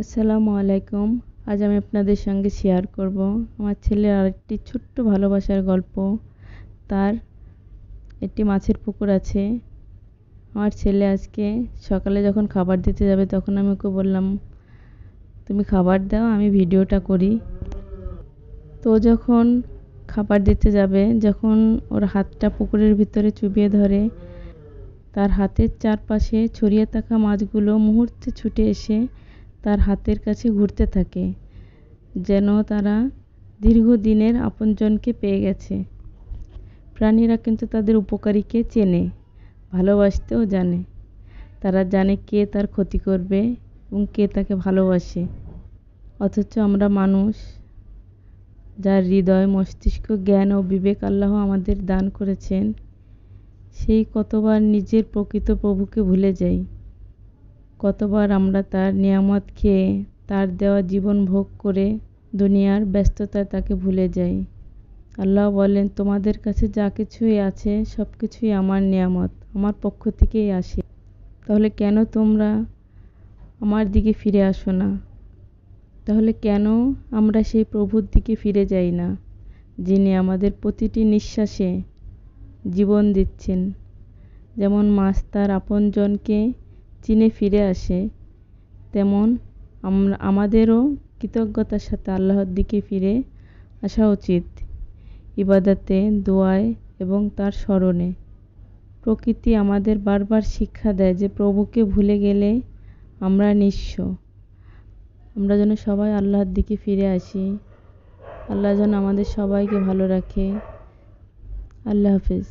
আসসালামু আলাইকুম। আজ আমি আপনাদের সঙ্গে শেয়ার করব আমার ছেলের আরেকটি ছোট্ট ভালোবাসার গল্প। তার একটি মাছের পুকুর আছে। আমার ছেলে আজকে সকালে যখন খাবার দিতে যাবে তখন আমি ওকে বললাম, তুমি খাবার দাও, আমি ভিডিওটা করি। তো যখন খাবার দিতে যাবে, যখন ওর হাতটা পুকুরের ভিতরে চুবিয়ে ধরে, তার হাতের চারপাশে ছড়িয়ে থাকা মাছগুলো মুহূর্তে ছুটে এসে তার হাতের কাছে ঘুরতে থাকে, যেন তারা দীর্ঘদিনের আপনজনকে পেয়ে গেছে। প্রাণীরা কিন্তু তাদের উপকারীকে চেনে, ভালোবাসতেও জানে। তারা জানে কে তার ক্ষতি করবে এবং কে তাকে ভালোবাসে। অথচ আমরা মানুষ, যার হৃদয়, মস্তিষ্ক, জ্ঞান ও বিবেক আল্লাহ আমাদের দান করেছেন, সেই কতবার নিজের প্রকৃত প্রভুকে ভুলে যাই। কতবার আমরা তার নিয়ামত খেয়ে, তার দেওয়া জীবন ভোগ করে দুনিয়ার ব্যস্ততায় তাকে ভুলে যাই। আল্লাহ বলেন, তোমাদের কাছে যা কিছুই আছে সব কিছুই আমার নিয়ামত, আমার পক্ষ থেকেই আসে। তাহলে কেন তোমরা আমার দিকে ফিরে আসো না? তাহলে কেন আমরা সেই প্রভুর দিকে ফিরে যাই না, যিনি আমাদের প্রতিটি নিঃশ্বাসে জীবন দিচ্ছেন? যেমন মাছ তার আপনজনকে চিনে ফিরে আসে, তেমন আমাদেরও কৃতজ্ঞতার সাথে আল্লাহর দিকে ফিরে আসা উচিত, ইবাদতে, দোয়ায় এবং তার স্মরণে। প্রকৃতি আমাদের বারবার শিক্ষা দেয় যে প্রভুকে ভুলে গেলে আমরা নিঃস্ব। আমরা যেন সবাই আল্লাহর দিকে ফিরে আসি। আল্লাহ যেন আমাদের সবাইকে ভালো রাখে। আল্লাহ হাফেজ।